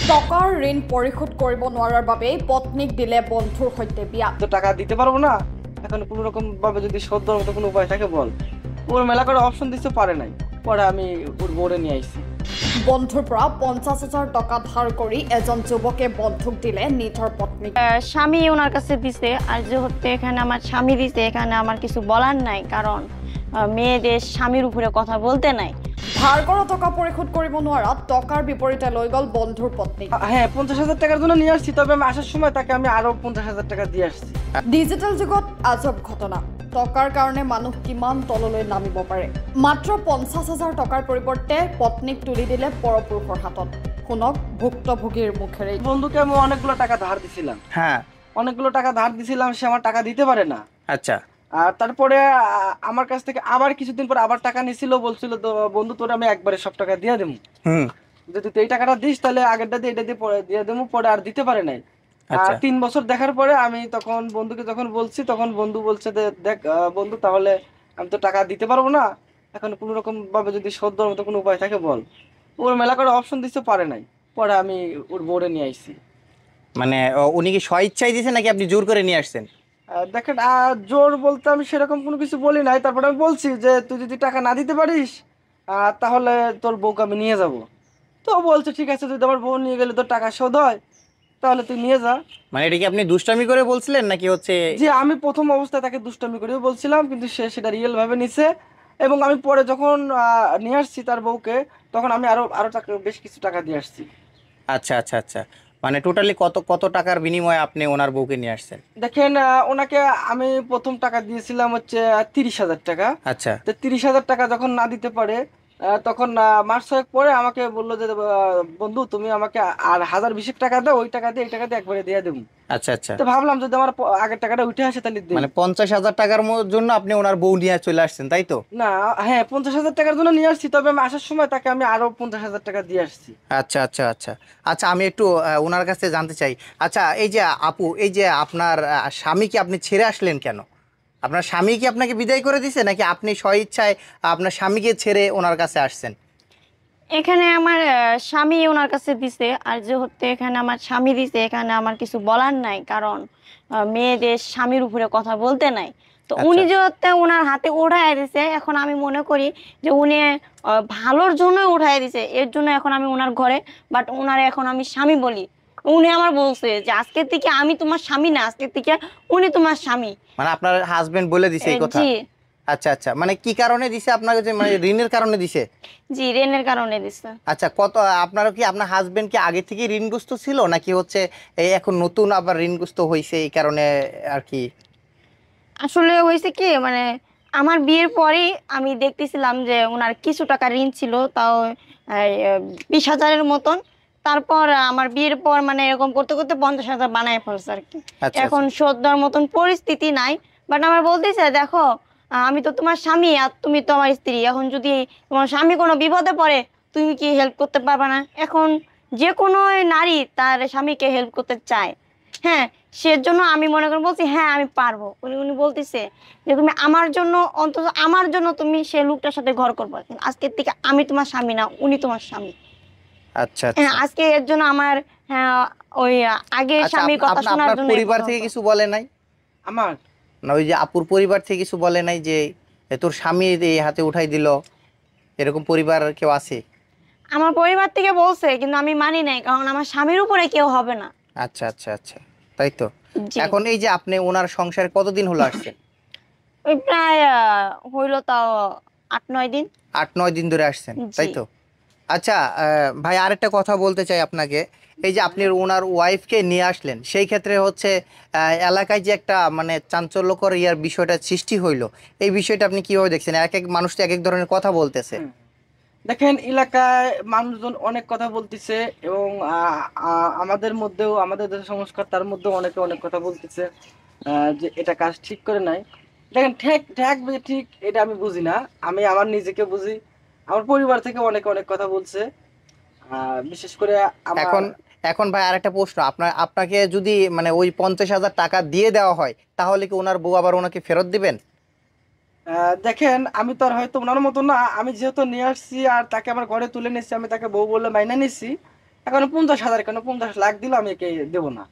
টকাৰ ঋণ পৰিশোধ কৰিব নোৱাৰাৰ বাবে পত্নীক দিলে বন্ধুৰ সৈতে বিয়া। তো টাকা দিতে পারবো না, এখন কোনো রকম ভাবে যদি শোধ দেওয়ার মতো কোনো উপায় থাকে বল। ওর মেলা করে অপশন দিতে পারে নাই, পরে আমি ওর বোর্ডে নিয়ে আইছি। বন্ধুৰ পৰা 50,000 টাকা ধাৰ কৰি এজন যুৱকে বন্ধুক দিলে নিজৰ পত্নীক। স্বামী ওনার কাছে দিছে, আর যেহেতু এখানে আমার স্বামী দিছে, এখানে আমার কিছু বলার নাই, কারণ মেয়েদের স্বামীর উপরে কথা বলতে নাই। ধাৰ কৰা টকা পৰিশোধ কৰিব নোৱাৰা টকাৰ বিপৰীতে লৈ গ'ল বন্ধুৰ পত্নীক। হ্যাঁ 50,000 টাকার জন্য নিয়ে আসছি, তবে আমি আসার সময় তাকে আমি আরো 50,000 টাকা দিয়ে আসছি। ডিজিটেল যুগত আজব ঘটনা। টকাৰ কাৰণে মানুহ কিমান তললৈ নামিব পাৰে। মাত্ৰ 50,000 টকাৰ পৰিৱৰ্তে পত্নীক তুলি দিলে পৰপুৰুষৰ হাতত। শুনক ভুক্তভোগীৰ মুখেৰে। বন্ধুকে আমি অনেকগুলো টাকা ধার দিছিলাম, হ্যাঁ অনেকগুলো টাকা ধার দিছিলাম, সে আমার টাকা দিতে পারে না। আচ্ছা আর তারপরে আমার কাছ থেকে আবার কিছুদিন পর আবার টাকা নিছিল, বলছিল তো বন্ধু তোর আমি একবারে সব টাকা দিয়ে দেবো, যদি তুই এই টাকাটা দিস তাহলে আগেরটা দিয়ে এটা দিয়ে পরে দিয়ে দেবো, পরে আর দিতে পারে নাই। আর 3 বছর দেখার পরে আমি তখন বন্ধুকে যখন বলছি, তখন বন্ধু বলছে যে দেখ বন্ধু তাহলে আমি তো টাকা দিতে পারবো না, এখন কোনো রকম ভাবে যদি শোধ দেওয়ার মতো কোনো উপায় থাকে বল। ওর মেলা করে অপশন দিতে পারে নাই, পরে আমি ওর বোর্ডে নিয়ে আইছি। মানে উনি কি স্বইচ্ছায় দিয়েছেন নাকি আপনি জোর করে নিয়ে আসছেন? দেখেন জোর বলতে আমি সেরকম কোনো কিছু বলি নাই, তারপরে আমি বলছি যে তুই যদি টাকা না দিতে পারিস তাহলে তোর বউকে আমি নিয়ে যাব। তো বলছে ঠিক আছে, যদি আমার বউ নিয়ে গেলে তোর টাকা শোধ হয় তাহলে তুই নিয়ে যা। মানে এটা কি আপনি দুষ্টামি করে বলছিলেন নাকি হচ্ছে? যে আমি প্রথম অবস্থায় তাকে দুষ্টামি করেও বলছিলাম, কিন্তু সে সেটা রিয়েল ভাবে নিছে। এবং আমি পরে যখন নিয়ে আসছি তার বউকে, তখন আমি আরো আরো টাকা বেশ কিছু টাকা দিয়ে আসছি। আচ্ছা আচ্ছা আচ্ছা, মানে টোটালি কত কত টাকার বিনিময়ে আপনি ওনার বউকে নিয়ে আসছেন? দেখেন ওনাকে আমি প্রথম টাকা দিয়েছিলাম হচ্ছে 30,000 টাকা। আচ্ছা, তো 30,000 টাকা যখন না দিতে পারে, তখন মাস 6 পরে আমাকে বললো যে বন্ধু তুমি আমাকে আর 1,020 টাকা দাও, ওই টাকা দিয়ে এই টাকা দিয়ে একবারে দিয়ে দেবো। আচ্ছা আচ্ছা, তো ভাবলাম যদি আমার আগের টাকাটা উঠে আসে তাহলে দিই। মানে 50,000 টাকার জন্য আপনি ওনার বউ নিয়ে চলে আসছেন, তাই তো? না, হ্যাঁ 50,000 টাকার জন্য নিয়ে আসছি, তবে আমি আসার সময় তাকে আমি আরো 50,000 টাকা দিয়ে আসছি। আচ্ছা আচ্ছা আচ্ছা আচ্ছা, আমি একটু ওনার কাছে জানতে চাই। আচ্ছা এই যে আপু, এই যে আপনার স্বামীকে আপনি ছেড়ে আসলেন কেন? আপনার স্বামী কি আপনাকে বিদায় করে দিয়েছে নাকি আপনি স্বইচ্ছায় আপনার স্বামীকে ছেড়ে ওনার কাছে আসছেন? এখানে আমার স্বামী ওনার কাছে দিছে, আর যেহেতু এখানে আমার স্বামী দিছে, এখানে আমার কিছু বলার নাই, কারণ মেয়েদের স্বামীর উপরে কথা বলতে নাই। তো উনি যেহেতু ওনার হাতে উঠায় দিছে, এখন আমি মনে করি যে উনি ভালোর জন্যই উঠায় দিছে, এর জন্য এখন আমি ওনার ঘরে, বাট ওনার এখন আমি স্বামী বলি। উনি আমার বলছে যে আজকের থেকে আমি তোমার স্বামী না, আজকের থেকে উনি তোমার স্বামী। মানে আপনার হাজবেন্ড বলে দিছে এই কথা? জি। আচ্ছা আচ্ছা, মানে কি কারণে দিছে আপনাকে? যে মানে ঋণের কারণে দিছে? জি, ঋণের কারণে দিছে। আচ্ছা, কত আপনারা কি আপনার হাজবেন্ড কি আগে থেকে ঋণগ্রস্ত ছিল নাকি হচ্ছে এই এখন নতুন আবার ঋণগ্রস্ত হয়েছে এই কারণে আর কি? আসলে হয়েছে কি, মানে আমার বিয়ের পরেই আমি দেখতেছিলাম যে ওনার কিছু টাকা ঋণ ছিল, তাও 20,000-এর মতন। তারপর আমার বিয়ের পর মানে এরকম করতে করতে 50,000 বানায় ফেলছে আর কি। এখন শোধ দেওয়ার মতন পরিস্থিতি নাই, বাট আমার বলতেছে দেখো আমি তো তোমার স্বামী আর তুমি তো আমার স্ত্রী, এখন যদি তোমার স্বামী কোনো বিপদে পড়ে তুমি কি হেল্প করতে পারবে না? এখন যে কোনো নারী তার স্বামীকে হেল্প করতে চায়, হ্যাঁ, সেজন্য আমি মনে করে বলছি হ্যাঁ আমি পারবো। উনি বলতেছে যে তুমি আমার জন্য, অন্তত আমার জন্য তুমি সে লোকটার সাথে ঘর করবো, আজকের থেকে আমি তোমার স্বামী না, উনি তোমার স্বামী। আচ্ছা হ্যাঁ, আচ্ছা, আজকে এর জন্য আমার ওই আগে স্বামীর কথা শোনার আপনার জন্য পরিবার থেকে কিছু বলে নাই? আমার না, ওই যে আপুর পরিবার থেকে কিছু বলে নাই যে তোর স্বামী এই হাতে উঠাই দিল, এরকম পরিবার কেউ আছে? আমার পরিবার থেকে বলছে, কিন্তু আমি মানি নাই, কারণ আমার স্বামীর উপরে কেউ হবে না। আচ্ছা আচ্ছা আচ্ছা, তাই তো। জি। এখন এই যে আপনি ওনার সংসারে কতদিন হলো আসছেন? ওই প্রায় হইলো তাও 8-9 দিন। 8-9 দিন ধরে আসছেন, তাই জি। তো? আচ্ছা ভাই, আরেকটা কথা বলতে চাই আপনাকে। এই যে আপনি ওনার ওয়াইফকে নিয়ে আসলেন, সেই ক্ষেত্রে হচ্ছে এলাকায় যে একটা মানে চাঞ্চল্যকর ইয়ার বিষয়টা সৃষ্টি হইলো, এই বিষয়টা আপনি কিভাবে দেখছেন? এক এক মানুষ তো এক এক ধরনের কথা বলতেছে। দেখেন এলাকায় মানুষজন অনেক কথা বলতেছে, এবং আমাদের মধ্যেও, আমাদের দেশের সংস্কার তার মধ্যেও অনেকে অনেক কথা বলতেছে যে এটা কাজ ঠিক করে নাই। দেখেন ঠিক ঠিক ঠিক এটা আমি বুঝি না, আমি আমার নিজেকে বুঝি। আমার পরিবার থেকে অনেকে অনেক কথা বলছে, বিশেষ করে এখন এখন ভাই আরেকটা প্রশ্ন, আপনাকে যদি মানে ওই 50,000 টাকা দিয়ে দেওয়া হয়, তাহলে কি ওনার বউ আবার ওনাকে ফেরত দিবেন? দেখেন আমি তো আর হয়তো ওনার মতো না, আমি যেহেতু নিয়ে আসছি আর তাকে আমার ঘরে তুলে নিচ্ছি, আমি তাকে বউ বলে মাইনা নিচ্ছি, এখন 50,000 কেন 50 লাখ দিলে আমি একে দেবো না।